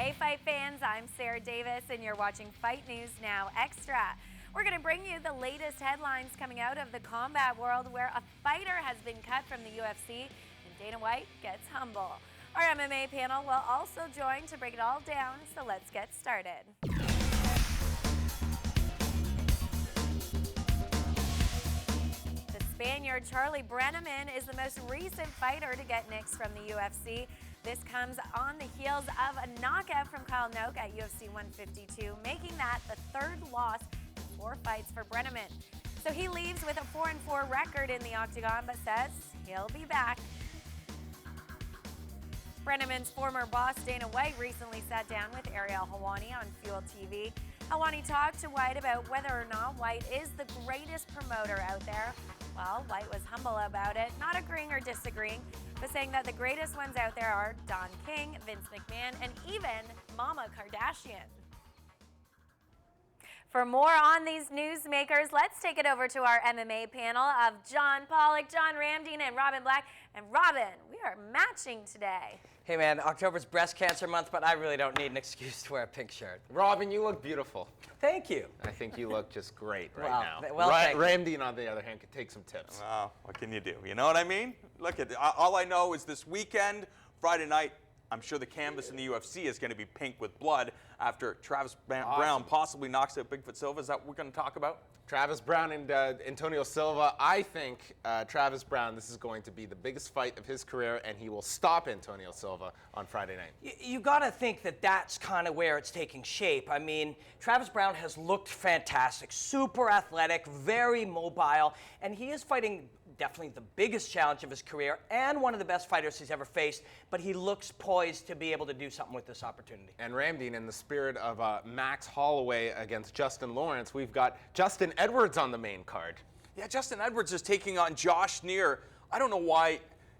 Hey Fight fans, I'm Sarah Davis and you're watching Fight News Now Extra. We're going to bring you the latest headlines coming out of the combat world where a fighter has been cut from the UFC and Dana White gets humble. Our MMA panel will also join to break it all down, so let's get started. The Spaniard Charlie Brenneman is the most recent fighter to get nixed from the UFC. This comes on the heels of a knockout from Kyle Noke at UFC 152, making that the third loss in 4 fights for Brenneman. So he leaves with a 4-4 record in the octagon, but says he'll be back. Brenneman's former boss Dana White recently sat down with Ariel Helwani on Fuel TV. Helwani talked to White about whether or not White is the greatest promoter out there. Well, White was humble about it, not agreeing or disagreeing, but saying that the greatest ones out there are Don King, Vince McMahon, and even Mama Kardashian. For more on these newsmakers, let's take it over to our MMA panel of John Pollock, John Ramdeen, and Robin Black. And Robin, we are matching today. Hey man, October's breast cancer month, but I really don't need an excuse to wear a pink shirt. Robin, you look beautiful. Thank you. I think you look just great right now. Well, Ramdeen, on the other hand, could take some tips. Well, what can you do? You know what I mean? Look at all I know is this weekend, Friday night, I'm sure the canvas in the UFC is going to be pink with blood after Travis Brown possibly knocks out Bigfoot Silva. Is that what we're going to talk about? Travis Brown and Antonio Silva. I think Travis Brown, this is going to be the biggest fight of his career, and he will stop Antonio Silva on Friday night. You got to think that that's kind of where it's taking shape. I mean, Travis Brown has looked fantastic, super athletic, very mobile, and he is fighting definitely the biggest challenge of his career and one of the best fighters he's ever faced, but he looks poised to be able to do something with this opportunity. And Ramdeen, in the spirit of Max Holloway against Justin Lawrence, we've got Justin Edwards on the main card. Yeah, Justin Edwards is taking on Josh Neer. I don't know why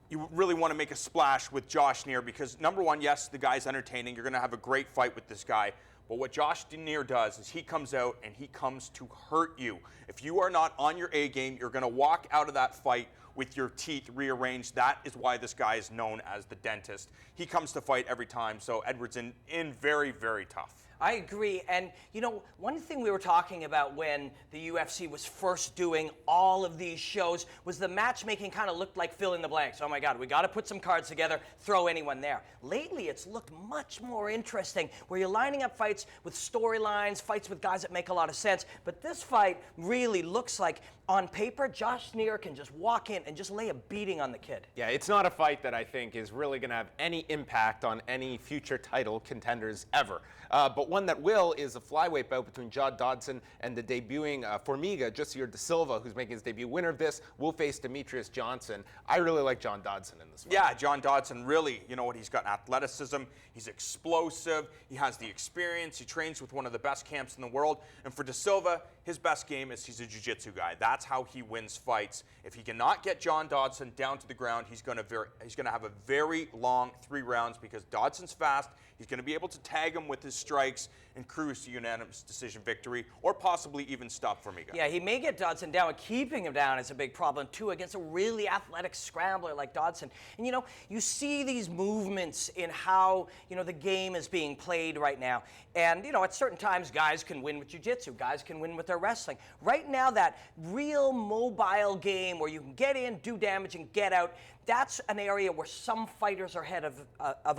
you really want to make a splash with Josh Neer because, number one, yes, the guy's entertaining. You're going to have a great fight with this guy. But what Josh Neer does is he comes out and he comes to hurt you. If you are not on your A game, you're going to walk out of that fight with your teeth rearranged. That is why this guy is known as the dentist. He comes to fight every time, so Edwards in very, very tough. I agree. And, you know, one thing we were talking about when the UFC was first doing all of these shows was the matchmaking kind of looked like fill in the blanks. Oh, my God, we got to put some cards together, throw anyone there. Lately, it's looked much more interesting where you're lining up fights with storylines, fights with guys that make a lot of sense. But this fight really looks like, on paper, Josh Neer can just walk in and just lay a beating on the kid. Yeah, it's not a fight that I think is really going to have any impact on any future title contenders ever. But one that will is a flyweight bout between John Dodson and the debuting Formiga, Jussier Da Silva, who's making his debut. Winner of this will face Demetrius Johnson. I really like John Dodson in this fight. Yeah, John Dodson really, you know what, he's got athleticism, he's explosive, he has the experience, he trains with one of the best camps in the world. And for Da Silva, his best game is he's a jiu-jitsu guy. That's how he wins fights. If he cannot get John Dodson down to the ground, he's going to have a very long 3 rounds because Dodson's fast. He's going to be able to tag him with his strikes and cruise to unanimous decision victory, or possibly even stop Formiga. Yeah, he may get Dodson down, but keeping him down is a big problem too against a really athletic scrambler like Dodson. And you know, you see these movements in how, you know, the game is being played right now. And you know, at certain times, guys can win with jiu-jitsu, guys can win with their wrestling. Right now, that real mobile game where you can get in, do damage, and get out, that's an area where some fighters are ahead of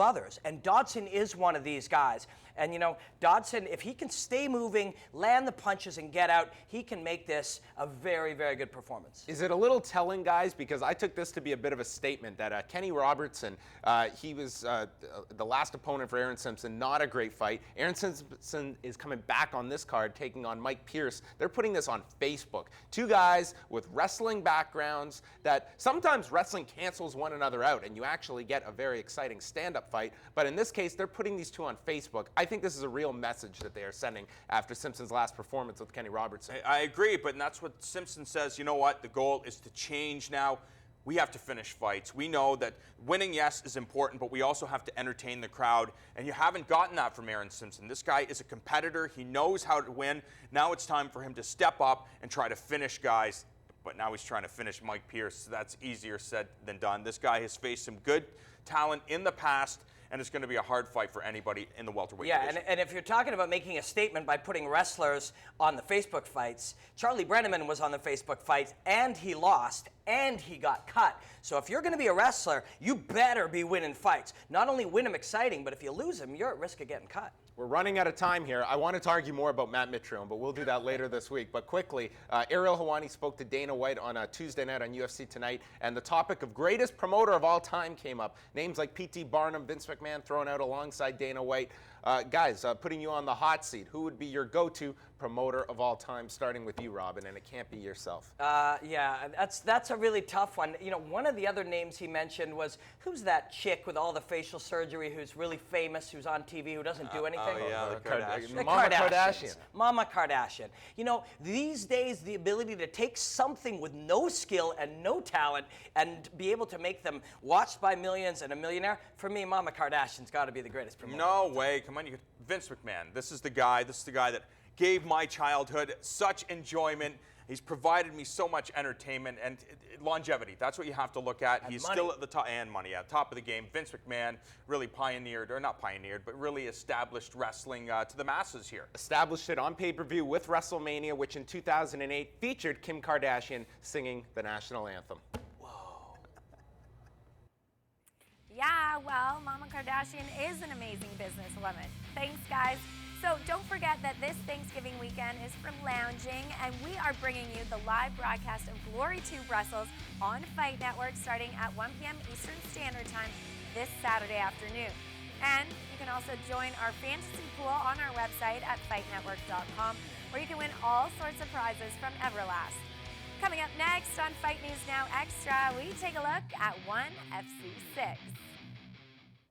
others. And Dodson is one of these guys. And you know, Dodson, if he can stay moving, land the punches, and get out, he can make this a very, very good performance. Is it a little telling, guys? Because I took this to be a bit of a statement that Kenny Robertson, he was the last opponent for Aaron Simpson, not a great fight. Aaron Simpson is coming back on this card, taking on Mike Pierce. They're putting this on Facebook. 2 guys with wrestling backgrounds that sometimes wrestling cancels one another out, and you actually get a very exciting stand-up fight. But in this case, they're putting these 2 on Facebook. I think this is a real message that they are sending after Simpson's last performance with Kenny Robertson. I agree, but that's what Simpson says. You know what? The goal is to change now. We have to finish fights. We know that winning, yes, is important, but we also have to entertain the crowd, and you haven't gotten that from Aaron Simpson. This guy is a competitor. He knows how to win. Now it's time for him to step up and try to finish guys. But now he's trying to finish Mike Pierce. So that's easier said than done. This guy has faced some good talent in the past, and it's going to be a hard fight for anybody in the welterweight Yeah, division. and if you're talking about making a statement by putting wrestlers on the Facebook fights, Charlie Brenneman was on the Facebook fights, and he lost, and he got cut. So if you're going to be a wrestler, you better be winning fights. Not only win them exciting, but if you lose them, you're at risk of getting cut. We're running out of time here. I wanted to argue more about Matt Mitrione, but we'll do that later this week. But quickly, Ariel Helwani spoke to Dana White on a Tuesday night on UFC Tonight, and the topic of greatest promoter of all time came up. Names like P.T. Barnum, Vince McMahon thrown out alongside Dana White. Guys, putting you on the hot seat, who would be your go-to promoter of all time, starting with you, Robin, and it can't be yourself. Yeah, that's a really tough one. You know, one of the other names he mentioned was, who's that chick with all the facial surgery who's really famous, who's on TV, who doesn't do anything? Oh, yeah, the Kardashians. The Mama Kardashians. Kardashian. Mama Kardashian. You know, these days, the ability to take something with no skill and no talent and be able to make them watched by millions and a millionaire, for me, Mama Kardashian's got to be the greatest promoter. No way. Come on, Vince McMahon. This is the guy that gave my childhood such enjoyment. He's provided me so much entertainment and longevity. That's what you have to look at. And He's money. still at the top, and money, at top of the game. Vince McMahon really pioneered, or not pioneered, but really established wrestling to the masses here. Established it on pay-per-view with WrestleMania, which in 2008 featured Kim Kardashian singing the national anthem. Yeah, well, Mama Kardashian is an amazing businesswoman. Thanks, guys. So don't forget that this Thanksgiving weekend is for lounging, and we are bringing you the live broadcast of Glory 2 Brussels on Fight Network starting at 1 p.m. Eastern Standard Time this Saturday afternoon. And you can also join our fantasy pool on our website at fightnetwork.com, where you can win all sorts of prizes from Everlast. Coming up next on Fight News Now Extra, we take a look at ONE FC6.